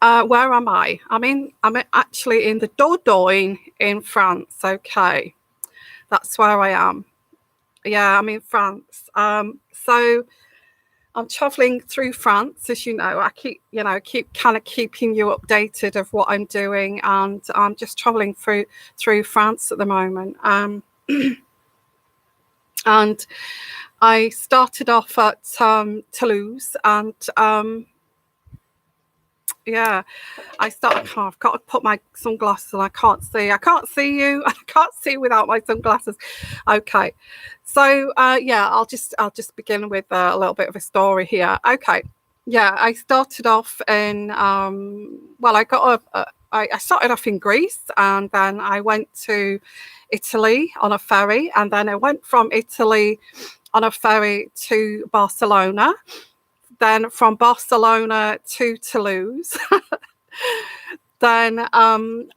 Where am I? I'm actually in the Dordogne in France. Okay, that's where I am. Yeah, I'm in France. So I'm traveling through France, as you know. I keep kind of keeping you updated of what I'm doing, and I'm just traveling through France at the moment. And I started off at Toulouse, and yeah, I've got to put my sunglasses on. I can't see. I can't see you. I can't see without my sunglasses. Okay, so yeah, I'll just begin with a little bit of a story here. Okay, yeah, I started off in well, I started off in Greece, and then I went to Italy on a ferry, and then I went from Italy on a ferry to Barcelona, then from Barcelona to Toulouse. Then and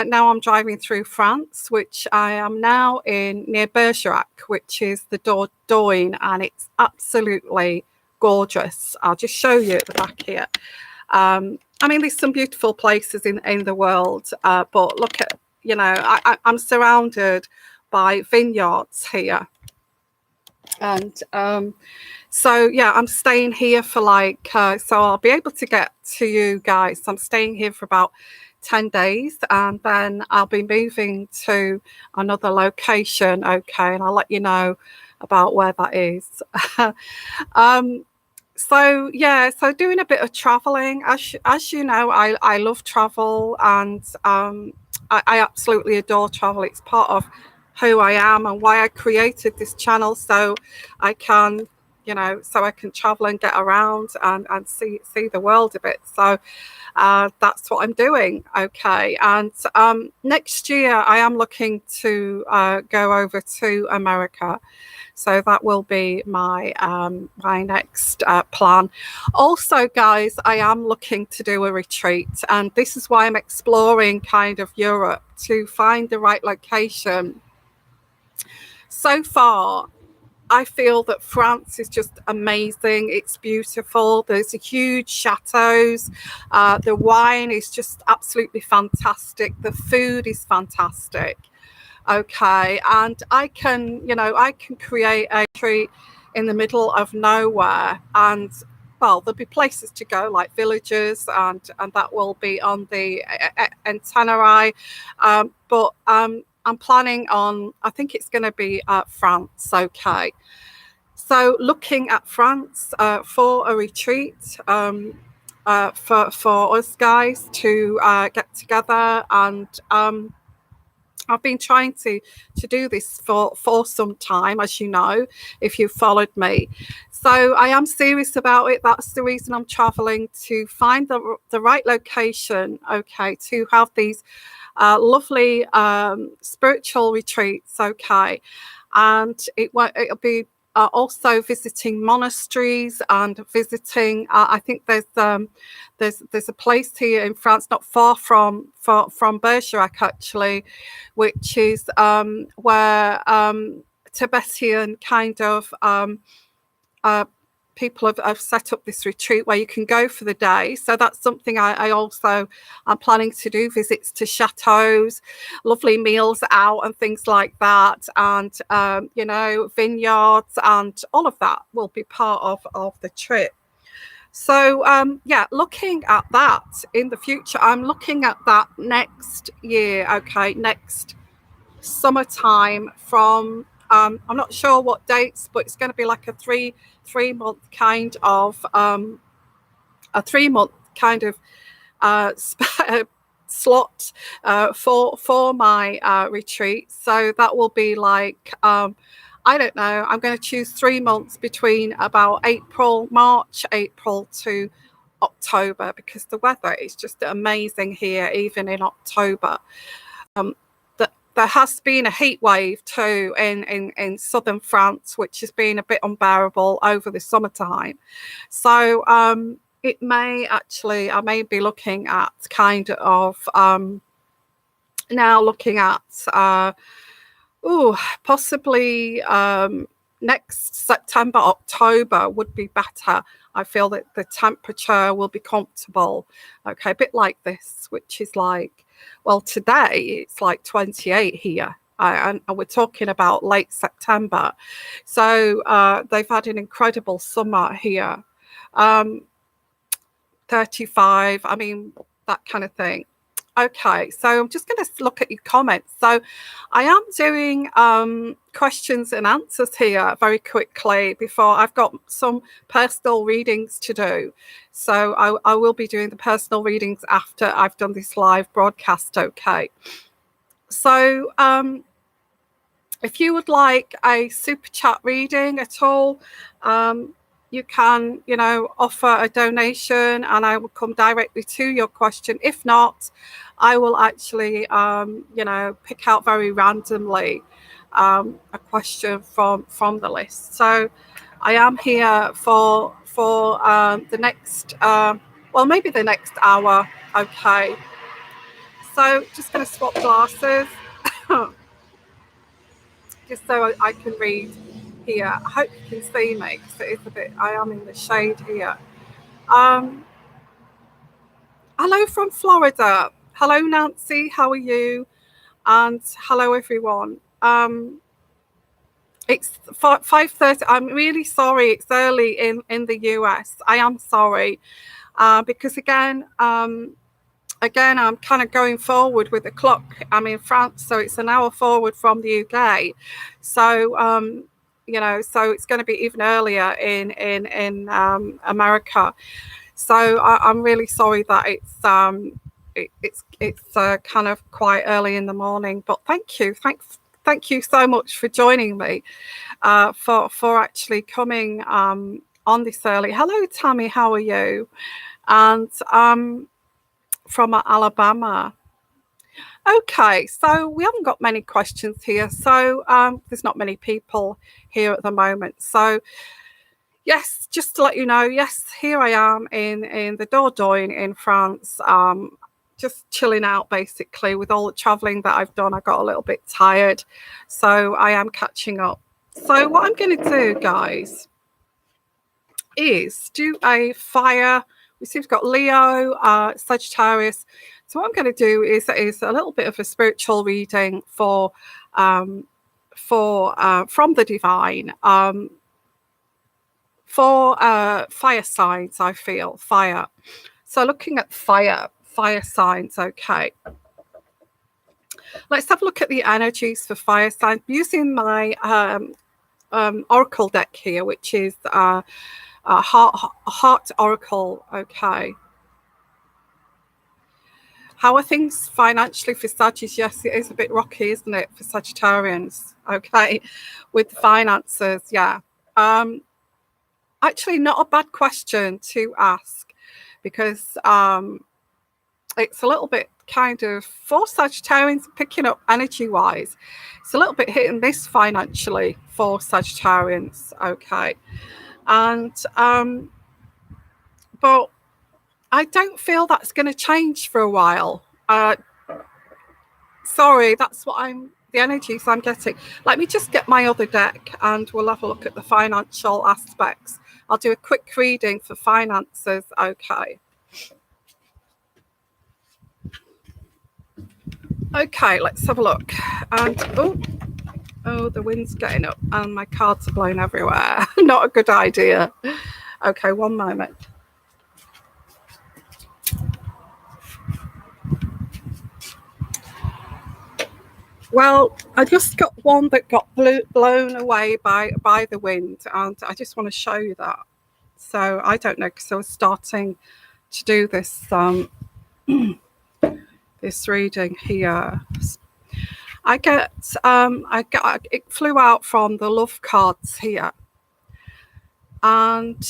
now I'm driving through France, which I am now in near Bergerac, which is the Dordogne, and it's absolutely gorgeous. I'll just show you at the back here. I mean, there's some beautiful places in the world, but look at, I'm surrounded by vineyards here. And so yeah, I'm staying here for so I'll be able to get to you guys. I'm staying here for about 10 days, and then I'll be moving to another location. Okay, and I'll let you know about where that is. So yeah, so doing a bit of traveling. As you know, I love travel, and I absolutely adore travel. It's part of who I am and why I created this channel, so I can, so I can travel and get around and see the world a bit. So that's what I'm doing. Okay, and next year I am looking to go over to America. So that will be my my next plan. Also, guys, I am looking to do a retreat, and this is why I'm exploring kind of Europe to find the right location. So far, I feel that France is just amazing. It's beautiful. There's huge chateaus. The wine is just absolutely fantastic. The food is fantastic. Okay, and I can create a retreat in the middle of nowhere, and well, there'll be places to go like villages, and that will be on the itinerary. But I'm planning on, I think it's going to be France. Okay, so looking at France for a retreat. For us guys to get together, and I've been trying to do this for some time, as you know, if you've followed me. So I am serious about it. That's the reason I'm traveling, to find the right location, okay, to have these lovely spiritual retreats, okay. And it'll be also visiting monasteries and visiting. I think there's a place here in France, not far from Bergerac, actually, which is where Tibetan kind of people have set up this retreat where you can go for the day. So that's something I also am planning to do, visits to chateaus, lovely meals out and things like that, and vineyards, and all of that will be part of the trip. So yeah, looking at that in the future, I'm looking at that next year, okay, next summertime, from I'm not sure what dates, but it's going to be like a three-month kind of slot for my retreat. So that will be like I don't know, I'm going to choose 3 months between about March, April to October, because the weather is just amazing here, even in October. There has been a heat wave too in southern France, which has been a bit unbearable over the summertime. So it may actually, I may be looking at kind of now looking at possibly next September, October would be better. I feel that the temperature will be comfortable. Okay, a bit like this, which is like, well, today it's like 28 here. And we're talking about late September. So they've had an incredible summer here. 35, I mean, that kind of thing. Okay, so I'm just going to look at your comments. So I am doing questions and answers here very quickly before I've got some personal readings to do. So I will be doing the personal readings after I've done this live broadcast, okay? So if you would like a super chat reading at all, you can, offer a donation and I will come directly to your question. If not, I will actually, pick out very randomly a question from the list. So I am here for the next, maybe the next hour. Okay. So just going to swap glasses. Just so I can read here. I hope you can see me because it is a bit, I am in the shade here. Hello from Florida. Hello, Nancy. How are you? And hello, everyone. It's 5:30. I'm really sorry. It's early in the US. I am sorry because again, I'm kind of going forward with the clock. I'm in France, so it's an hour forward from the UK. So, so it's going to be even earlier in America. So I'm really sorry that it's kind of quite early in the morning. But thank you so much for joining me, for actually coming on this early. Hello, Tammy. How are you? And from Alabama. Okay, so we haven't got many questions here. So there's not many people here at the moment. So yes, just to let you know, yes, here I am in the Dordogne in France, just chilling out basically with all the traveling that I've done. I got a little bit tired, so I am catching up. So what I'm going to do, guys, is do a fire. We see we've got Leo, Sagittarius. So what I'm going to do is a little bit of a spiritual reading from the divine. For fire signs, I feel fire. So looking at fire signs, okay. Let's have a look at the energies for fire signs using my oracle deck here, which is a heart oracle, okay. How are things financially for Sagittarius? Yes, it is a bit rocky, isn't it, for Sagittarians? Okay, with finances, yeah. Actually, not a bad question to ask because it's a little bit kind of, for Sagittarians, picking up energy-wise, it's a little bit hit and miss financially for Sagittarians, okay. And but I don't feel that's going to change for a while. Sorry, that's what the energies I'm getting. Let me just get my other deck and we'll have a look at the financial aspects. I'll do a quick reading for finances, okay. Okay, let's have a look. And oh, the wind's getting up and my cards are blowing everywhere. Not a good idea. Okay, one moment. Well, I just got one that got blown away by the wind, and I just want to show you that. So I don't know, because I was starting to do this this reading here. It flew out from the love cards here, and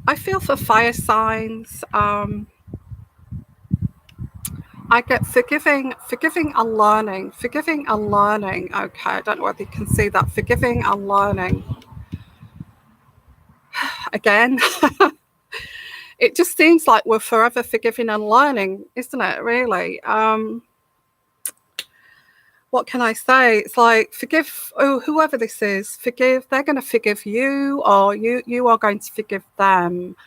I feel for fire signs. I get forgiving and learning. Okay, I don't know whether you can see that. Forgiving and learning. Again, it just seems like we're forever forgiving and learning, isn't it, really? What what can I say? It's like, forgive, oh, whoever this is, forgive. They're going to forgive you, or you are going to forgive them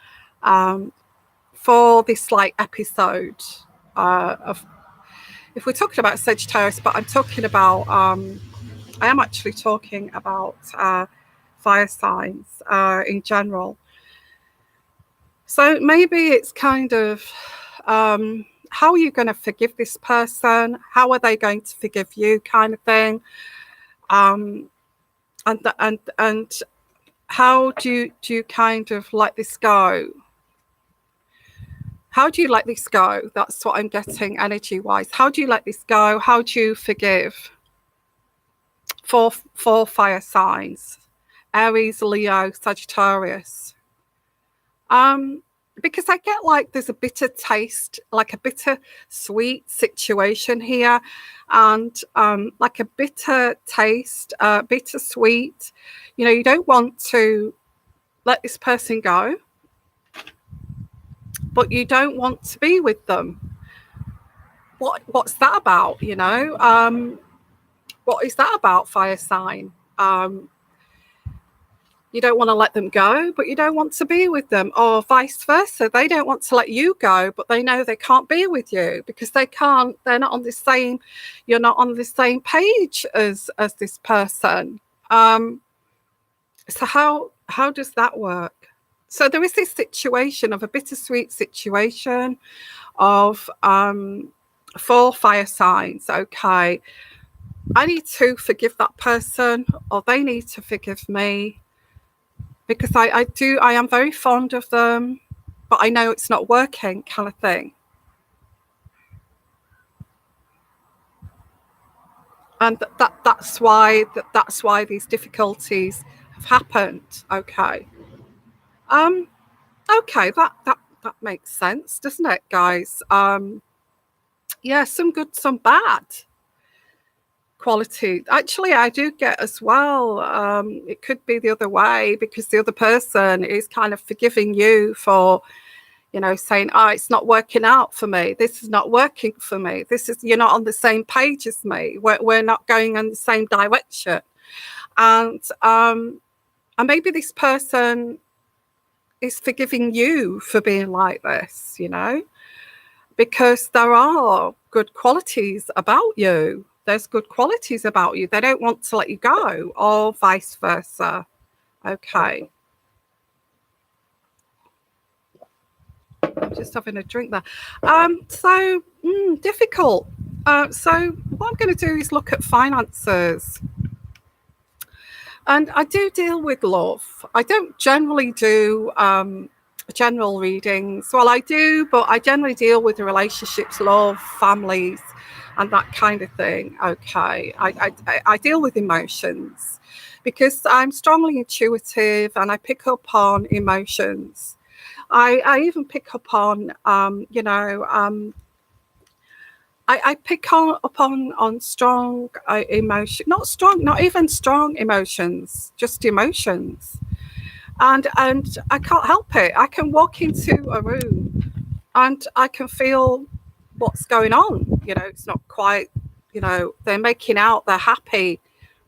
for this like episode of. If we're talking about Sagittarius, but I'm talking about. I am actually talking about fire signs in general. So maybe it's kind of. How are you going to forgive this person? How are they going to forgive you, kind of thing? And how do you kind of let this go? How do you let this go? That's what I'm getting energy wise. How do you let this go? How do you forgive? For fire signs, Aries, Leo, Sagittarius. Because I get like there's a bitter taste, like a bitter sweet situation here, and like a bitter taste, bitter sweet. You know, you don't want to let this person go, but you don't want to be with them. What's that about? You know, what is that about, fire sign? You don't want to let them go, but you don't want to be with them, or vice versa. They don't want to let you go, but they know they can't be with you because they're not on the same, you're not on the same page as this person. So how does that work? So there is this situation of a bittersweet situation of 4 fire signs. Okay, I need to forgive that person, or they need to forgive me. Because I am very fond of them, but I know it's not working, kind of thing. And that's why these difficulties have happened. Okay. Okay, that makes sense, doesn't it, guys? Yeah, some good, some bad quality. Actually, I do get as well. It could be the other way, because the other person is kind of forgiving you for, you know, saying, oh, it's not working out for me. This is not working for me. You're not on the same page as me. We're not going in the same direction. And maybe this person is forgiving you for being like this, you know, because there are good qualities about you. There's good qualities about you. They don't want to let you go, or vice versa. Okay. I'm just having a drink there. So difficult. So what I'm going to do is look at finances. And I do deal with love. I don't generally do general readings. Well, I do, but I generally deal with the relationships, love, families, and that kind of thing. Okay. I deal with emotions because I'm strongly intuitive and I pick up on emotions. I even pick up on, you know, I pick up on strong emotion, not even strong emotions, just emotions. And I can't help it. I can walk into a room and I can feel what's going on. You know, it's not quite, you know, they're making out they're happy,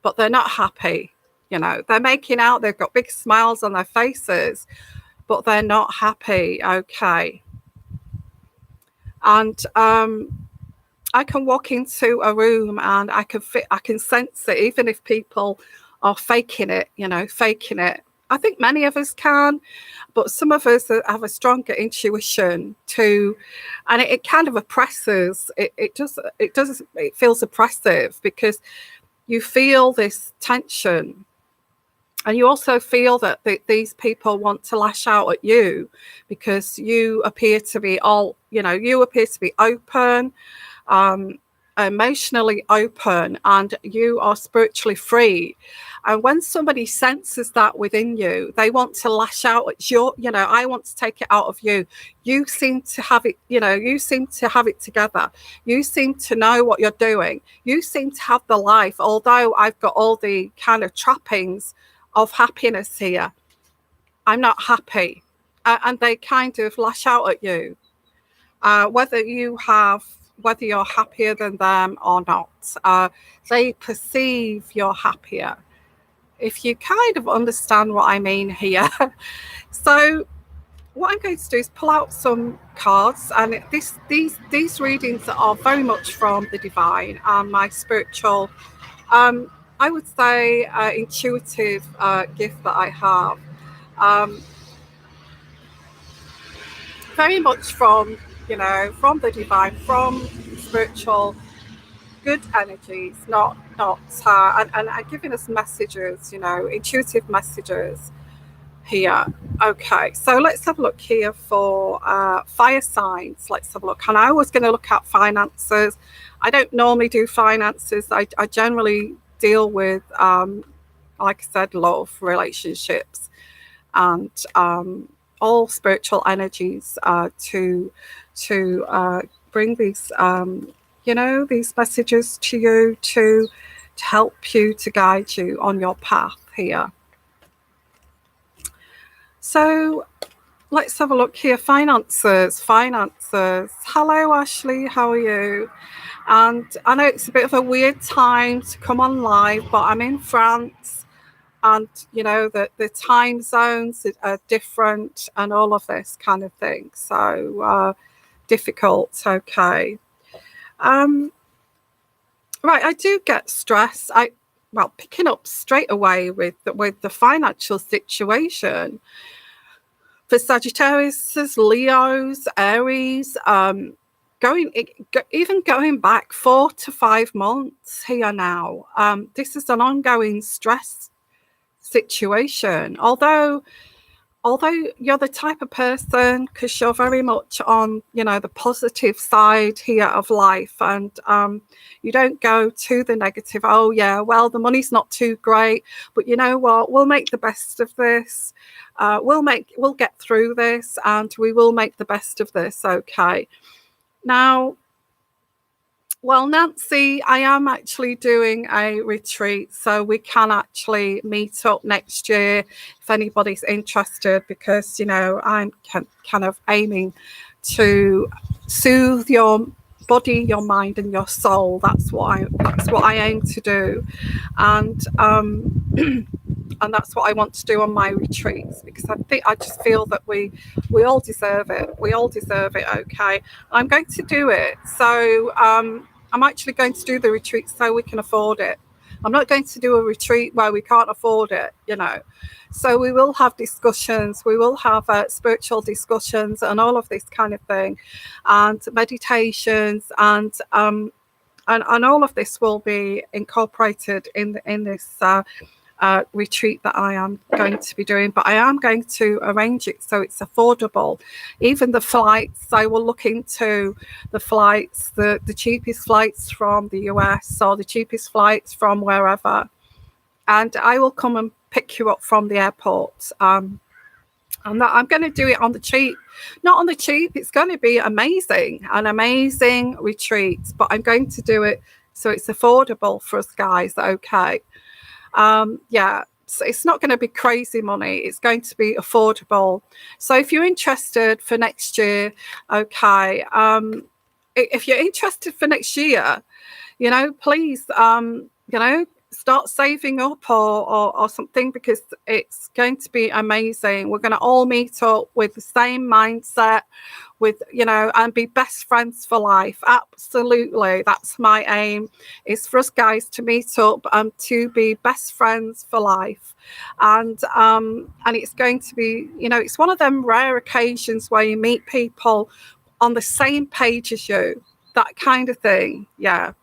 but they're not happy. You know, they're making out, they've got big smiles on their faces, but they're not happy. Okay. And I can walk into a room and I can sense it, even if people are faking it, you know, faking it. I think many of us can, but some of us have a stronger intuition too, and it kind of oppresses. It feels oppressive because you feel this tension. And you also feel that these people want to lash out at you because you appear to be open, emotionally open, and you are spiritually free. And when somebody senses that within you, they want to lash out at I want to take it out of you. You seem to have it, you seem to have it together. You seem to know what you're doing. You seem to have the life, although I've got all the kind of trappings of happiness here. I'm not happy. And they kind of lash out at you. Whether you have, whether you're happier than them or not. They perceive you're happier, if you kind of understand what I mean here. So what I'm going to do is pull out some cards, and these readings are very much from the divine and my spiritual, I would say, intuitive gift that I have. Very much from, from the divine, from spiritual, good energies, not and giving us messages, intuitive messages here. Okay, so let's have a look here for fire signs. Let's have a look. And I was going to look at finances. I don't normally do finances. I generally deal with, like I said, love, relationships, and all spiritual energies to bring these, these messages to you, to help you, to guide you on your path here. So let's have a look here. Finances. Hello, Ashley. How are you? And I know it's a bit of a weird time to come on live, but I'm in France, and the time zones are different and all of this kind of thing. So difficult. Okay. Right. I do get stress. Picking up straight away with the financial situation for Sagittarius, Leos, Aries, going back 4 to 5 months here now. This is an ongoing stress situation. Although you're the type of person, because you're very much on, the positive side here of life, and you don't go to the negative. Oh yeah, well, the money's not too great, but you know what? We'll make the best of this. We'll get through this, and we will make the best of this. Okay. Now, well, Nancy, I am actually doing a retreat, so we can actually meet up next year if anybody's interested, because, I'm kind of aiming to soothe your body, your mind, and your soul. That's what I aim to do, and and that's what I want to do on my retreats, because I just feel that we all deserve it. We all deserve it. Okay, I'm going to do it. So I'm actually going to do the retreat so we can afford it. I'm not going to do a retreat where we can't afford it. So we will have discussions. We will have spiritual discussions and all of this kind of thing, and meditations, and all of this will be incorporated in this retreat that I am going to be doing. But I am going to arrange it so it's affordable. Even the flights, I will look into the flights, the cheapest flights from the US or the cheapest flights from wherever, and I will come and pick you up from the airport. And that I'm going to do it on the cheap. Not on the cheap. It's going to be amazing, an amazing retreat, but I'm going to do it so it's affordable for us guys. Okay. Yeah, so it's not going to be crazy money. It's going to be affordable. So if you're interested for next year, okay, if you're interested for next year, please, start saving up or something, because it's going to be amazing. We're going to all meet up with the same mindset, with and be best friends for life. Absolutely, that's my aim, is for us guys to meet up and to be best friends for life. And it's going to be, it's one of them rare occasions where you meet people on the same page as you, that kind of thing. Yeah.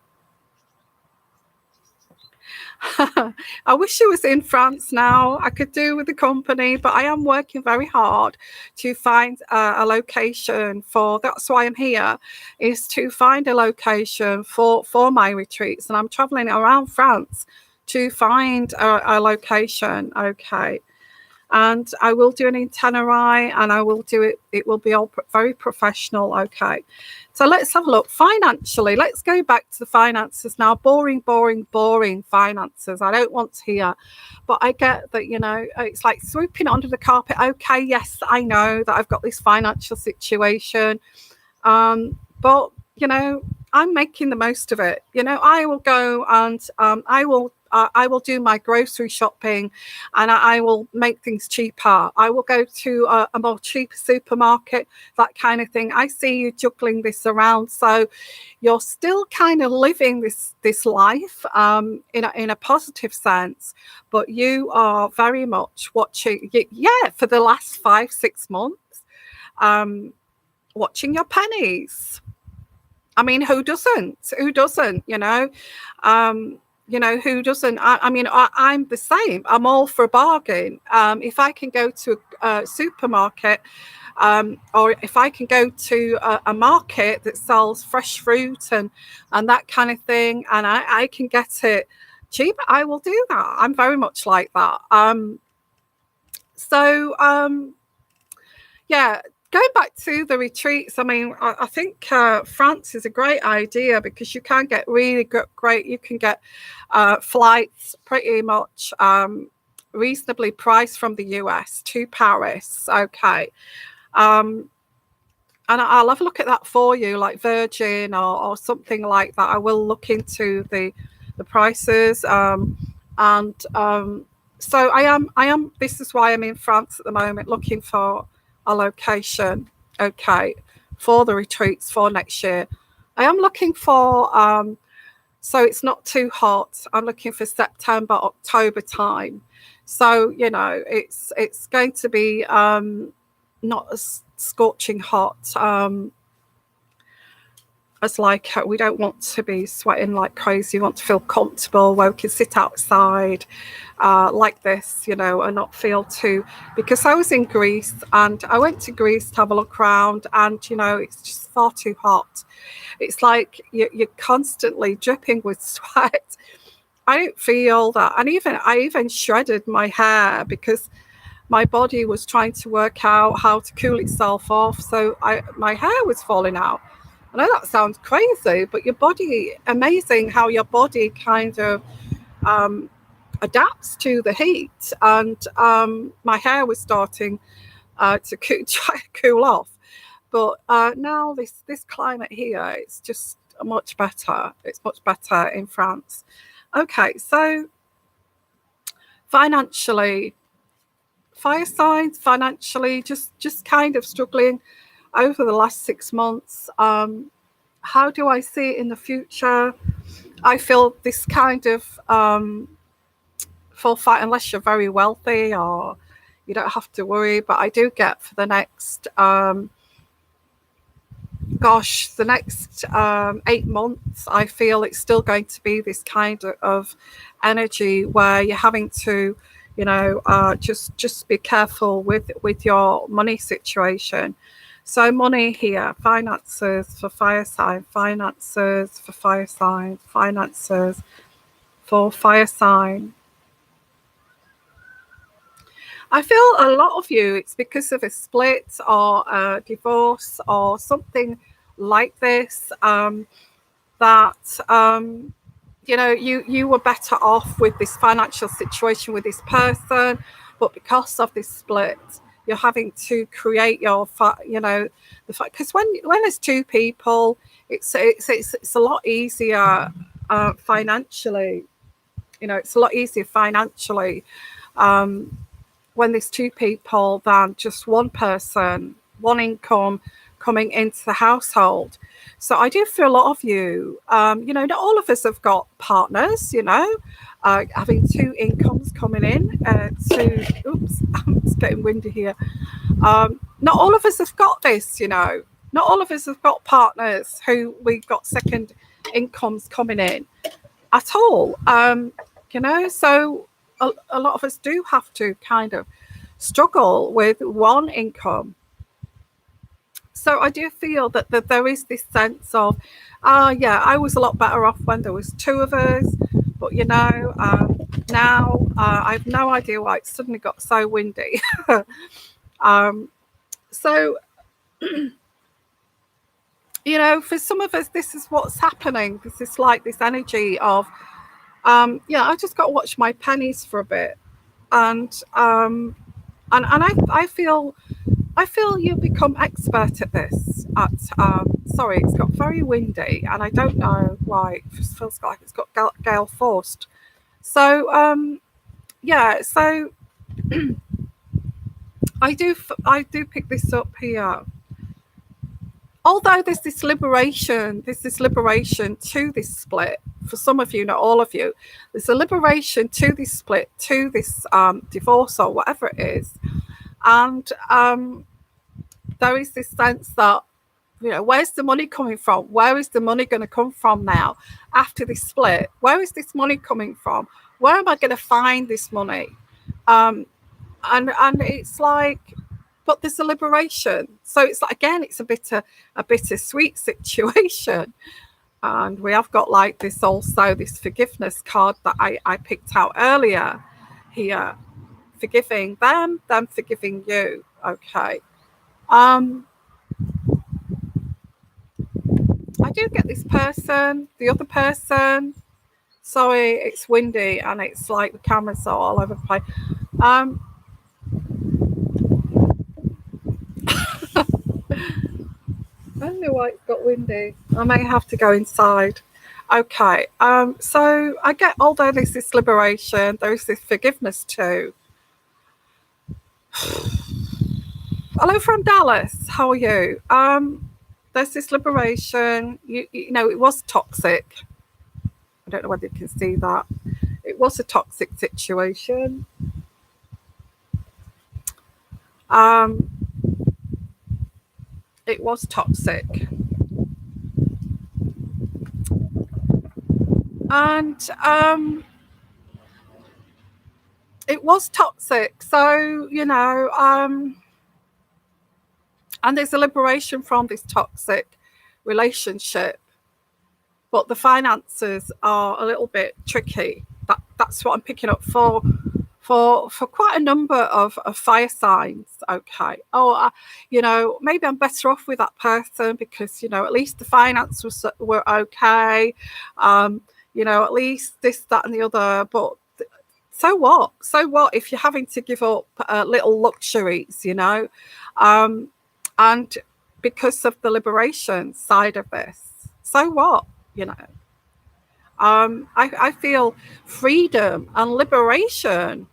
I wish I was in France now. I could do with the company, but I am working very hard to find a location for. That's why I'm here, is to find a location for my retreats, and I'm traveling around France to find a location. Okay. And I will do an itinerary, and I will do it. It will be all very professional. Okay. So let's have a look. Financially, let's go back to the finances now. Boring finances. I don't want to hear, but I get that, it's like sweeping it under the carpet. Okay, yes, I know that I've got this financial situation. But, I'm making the most of it. You know, I will go and I will do my grocery shopping, and I will make things cheaper. I will go to a more cheaper supermarket, that kind of thing. I see you juggling this around, so you're still kind of living this life in a positive sense, but you are very much watching. Yeah, for the last 5-6 months, watching your pennies. I mean, who doesn't? Who doesn't? Who doesn't? I mean, I'm the same. I'm all for a bargain. If I can go to a supermarket, or if I can go to a market that sells fresh fruit and that kind of thing, and I can get it cheap, I will do that. I'm very much like that. Yeah, going back to the retreats, I mean, I think France is a great idea because you can get really great. You can get flights pretty much reasonably priced from the US to Paris. Okay. And I'll have a look at that for you, like Virgin or something like that. I will look into the prices. So I am. This is why I'm in France at the moment, looking for a location. Okay, for the retreats for next year. I am looking for. So it's not too hot. I'm looking for September, October time. So it's going to be not as scorching hot. As like we don't want to be sweating like crazy. We want to feel comfortable where we can sit outside like this, and not feel too. Because I was in Greece and I went to Greece to have a look around, and it's just far too hot. It's like you're constantly dripping with sweat. I don't feel that, and I even shredded my hair because my body was trying to work out how to cool itself off. So my hair was falling out. I know that sounds crazy, but your body, amazing how your body kind of adapts to the heat. And my hair was starting to try to cool off. But now this climate here, it's just much better. It's much better in France. Okay, so financially, fire signs, financially, just kind of struggling over the last 6 months. How do I see it in the future? I feel this kind of full fight, unless you're very wealthy or you don't have to worry. But I do get for the next, the next 8 months, I feel it's still going to be this kind of energy where you're having to, just be careful with your money situation. So money here, finances for fire sign, finances for fire sign, finances for fire sign. I feel a lot of you, it's because of a split or a divorce or something like this, that you were better off with this financial situation with this person, but because of this split, you're having to create your, because when there's two people, it's a lot easier financially. It's a lot easier financially when there's two people than just one person, one income coming into the household. So I do feel a lot of you, not all of us have got partners, having two incomes coming in oops, it's getting windy here. Not all of us have got this, not all of us have got partners who we've got second incomes coming in at all. So a lot of us do have to kind of struggle with one income. So I do feel that there is this sense of, I was a lot better off when there was two of us, but now I have no idea why it suddenly got so windy. So for some of us, this is what's happening. This is like this energy of, I just got to watch my pennies for a bit, and I feel I feel you become expert at this. Sorry, it's got very windy, and I don't know why. It just feels like it's got gale forced. So yeah, so I do pick this up here. Although there's this liberation to this split. For some of you, not all of you, there's a liberation to this split, to this divorce or whatever it is, and there is this sense that, you know, where's the money coming from? Where is the money going to come from now after this split? Where is this money coming from? Where am I going to find this money? And it's like, but there's a liberation. So it's like, again, it's a bittersweet situation. And we have got like this also, this forgiveness card that I picked out earlier here. Forgiving them forgiving you. Okay. I do get this person, the other person. Sorry, it's windy and it's like the cameras are all over the place. I don't know why it's got windy. I may have to go inside. Okay. So I get, although there's this liberation, there is this forgiveness too. Hello from Dallas. How are you? There's this liberation. You know, it was toxic. I don't know whether you can see that. It was a toxic situation. It was toxic. And it was toxic. So, you know, and there's a liberation from this toxic relationship. But the finances are a little bit tricky. That's what I'm picking up for quite a number of fire signs. Okay. Oh, you know, maybe I'm better off with that person because, you know, at least the finances were okay. You know, at least this, that, and the other. But so what? So what if you're having to give up little luxuries, you know? And because of the liberation side of this, so what? You know, I feel freedom and liberation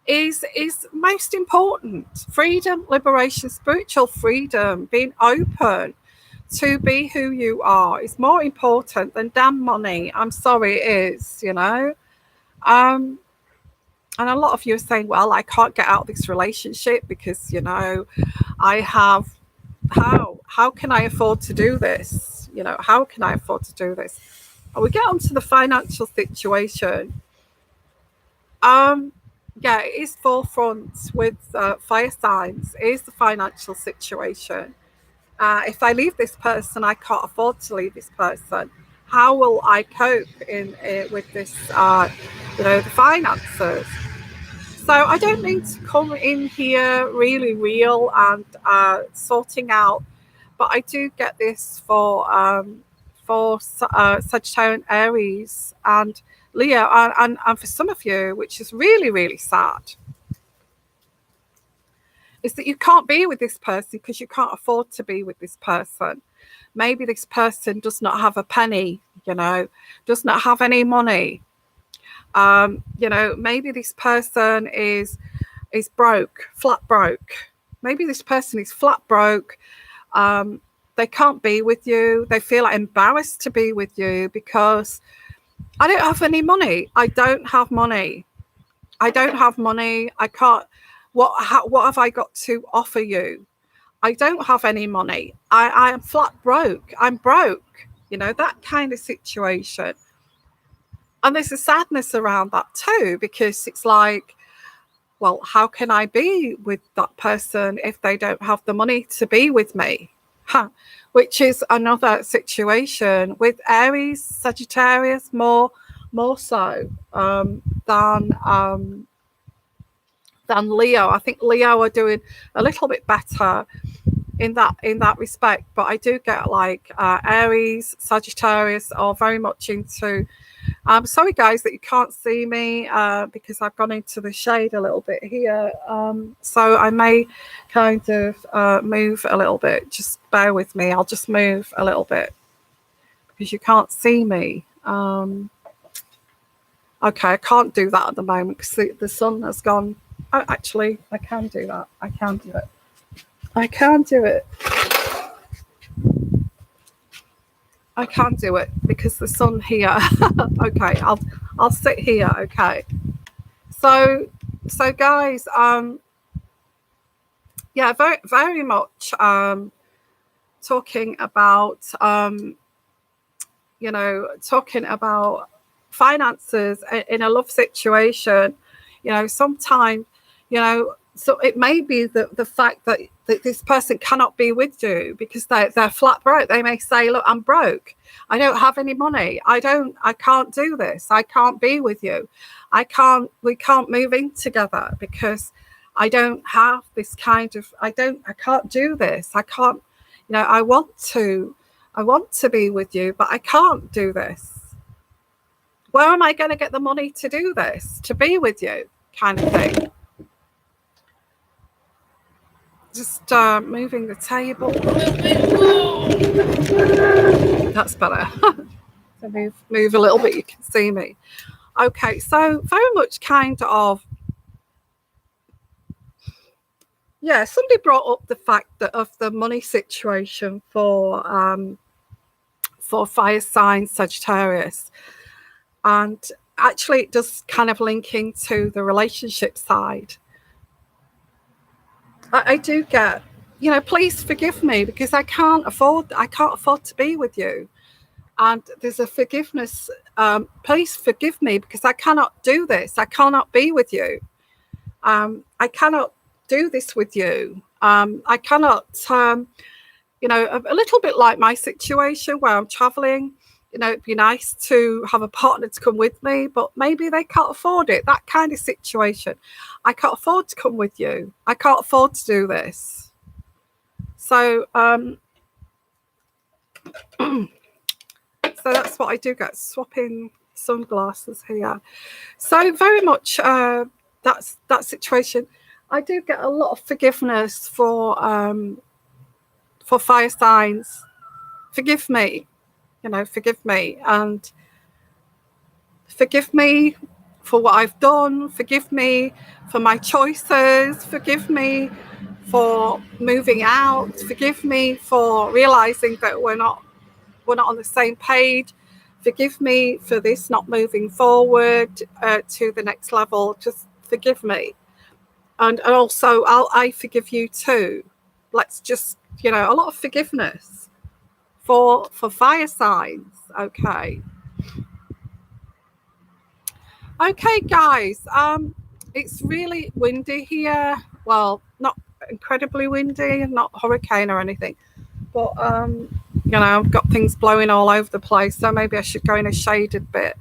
is most important. Freedom, liberation, spiritual freedom, being open to be who you are is more important than damn money. I'm sorry, it is, you know. And a lot of you are saying, well, I can't get out of this relationship because, you know, I have, how can I afford to do this? You know, how can I afford to do this? And we get onto the financial situation. Yeah, it is forefront with fire signs. It is the financial situation. If I leave this person, I can't afford to leave this person. How will I cope with this, you know, the finances? So I don't need to come in here really real and sorting out, but I do get this for Sagittarius, Aries, and Leo, and for some of you, which is really, really sad, is that you can't be with this person because you can't afford to be with this person. Maybe this person does not have a penny, you know, does not have any money. You know, maybe this person is broke, flat broke. Maybe this person is flat broke. They can't be with you. They feel like embarrassed to be with you because I don't have any money. I don't have money. I don't have money. I can't. What have I got to offer you? I don't have any money. I am flat broke. I'm broke. You know, that kind of situation. And there's a sadness around that too, because it's like, well, how can I be with that person if they don't have the money to be with me? Which is another situation with Aries, Sagittarius, more so than Leo. I think Leo are doing a little bit better in that respect, but I do get like Aries, Sagittarius are very much into I'm sorry, guys, that you can't see me because I've gone into the shade a little bit here. So I may kind of move a little bit. Just bear with me. I'll just move a little bit because you can't see me. Okay, I can't do that at the moment because the sun has gone. Oh, actually, I can do that. I can do it. I can do it. I can do it because the sun here. Okay, I'll sit here. Okay. So guys, yeah, very much talking about talking about finances in a love situation. Sometimes, so it may be the fact that this person cannot be with you because they're flat broke. They may say, look, I'm broke. I don't have any money. I can't do this. I can't be with you. We can't move in together because I don't have this kind of, I can't do this. I can't, I want to be with you, but I can't do this. Where am I going to get the money to do this, to be with you, kind of thing? Just moving the table. That's better. So move a little bit, you can see me. Okay, so very much kind of, yeah, somebody brought up the fact that of the money situation for fire sign Sagittarius. And actually it does kind of link into the relationship side. I do get, please forgive me because I can't afford to be with you. And there's a forgiveness. Please forgive me because I cannot do this. I cannot be with you. I cannot do this with you. I cannot, a little bit like my situation where I'm traveling. It'd be nice to have a partner to come with me, but maybe they can't afford it. That kind of situation. I can't afford to come with you. I can't afford to do this. So, so that's what I do get, swapping sunglasses here. So very much that's that situation. I do get a lot of forgiveness for fire signs. Forgive me. Forgive me, and forgive me for what I've done. Forgive me for my choices. Forgive me for moving out. Forgive me for realizing that we're not on the same page. Forgive me for this not moving forward to the next level. Just forgive me, and also I forgive you too. Let's just a lot of forgiveness for fire signs. Okay, guys. It's really windy here. Well, not incredibly windy, not hurricane or anything, but I've got things blowing all over the place. So maybe I should go in a shaded bit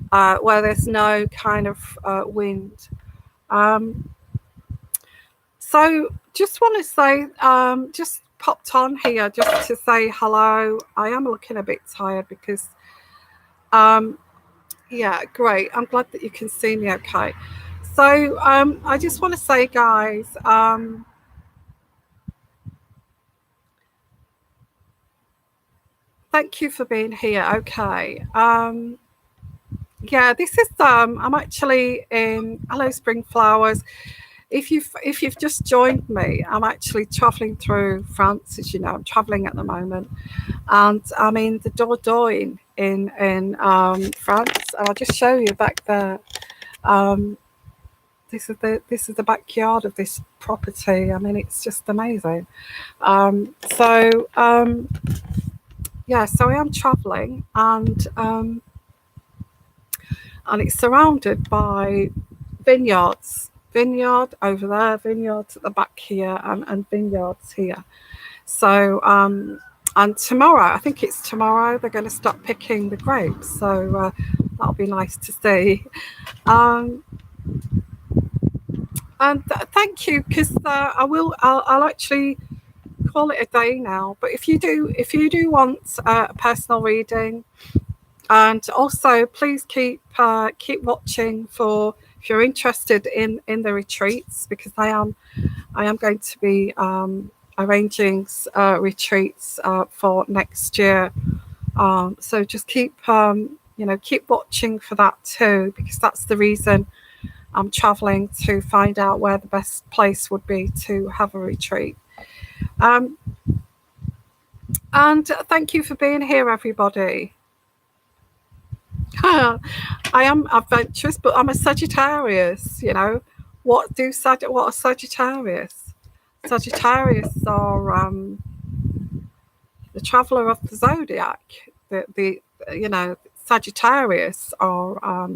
where there's no kind of wind. So just want to say, just popped on here just to say hello. I am looking a bit tired because, yeah, great. I'm glad that you can see me okay. So I just want to say, guys, thank you for being here. Okay. Yeah, this is I'm actually in Hello Spring Flowers. If you've just joined me, I'm actually traveling through France. As you know, I'm traveling at the moment, and I'm in the Dordogne in France. And I'll just show you back there. This is the backyard of this property. I mean, it's just amazing. Yeah, so I am traveling, and it's surrounded by vineyards. Vineyard over there, vineyards at the back here, and vineyards here. So and tomorrow, I think it's tomorrow, they're going to start picking the grapes. So that'll be nice to see. And thank you, because I'll actually call it a day now. But if you do want a personal reading, And also, please keep watching for, if you're interested in the retreats, because I am going to be arranging retreats for next year. So just keep keep watching for that too, because that's the reason I'm traveling, to find out where the best place would be to have a retreat. And thank you for being here, everybody. I am adventurous, but I'm a Sagittarius. What are Sagittarius? Sagittarius are the traveller of the zodiac. The Sagittarius are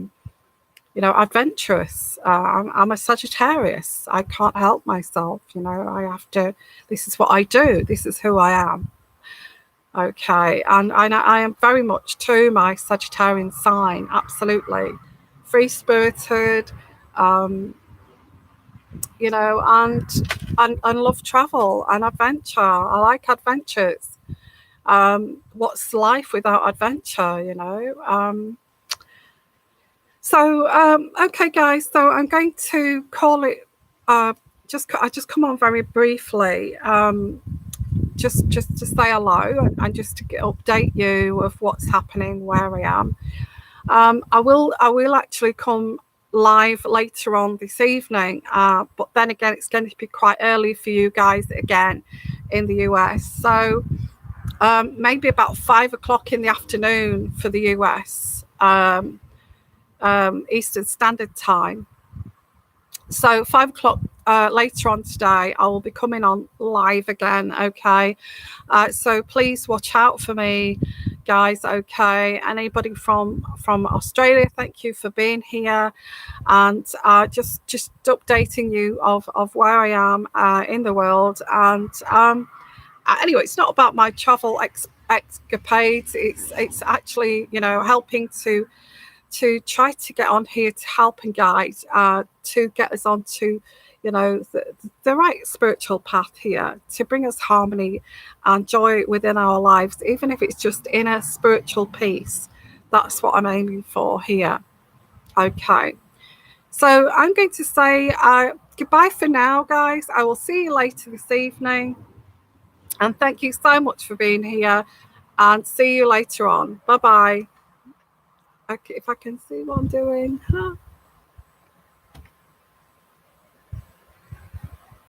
adventurous. I'm a Sagittarius. I can't help myself. I have to. This is what I do. This is who I am. Okay, and I am very much to my Sagittarian sign, absolutely. Free-spirited, and love travel and adventure. I like adventures. What's life without adventure, okay, guys, so I'm going to call it, I just come on very briefly, just to say hello and just to update you of what's happening, where I am. I will actually come live later on this evening, but then again, it's going to be quite early for you guys again in the US. So maybe about 5 o'clock in the afternoon for the US, Eastern Standard Time. So 5 o'clock later on today, I will be coming on live again. Okay, so please watch out for me, guys. Okay, anybody from Australia, thank you for being here, and just updating you of where I am in the world. And anyway, it's not about my travel escapades. It's actually helping to try to get on here to help and guide, to get us onto the right spiritual path here, to bring us harmony and joy within our lives, even if it's just inner spiritual peace. That's what I'm aiming for here. Okay, so I'm going to say goodbye for now, guys. I will see you later this evening, and thank you so much for being here, and see you later on. Bye bye. Okay, if I can see what I'm doing.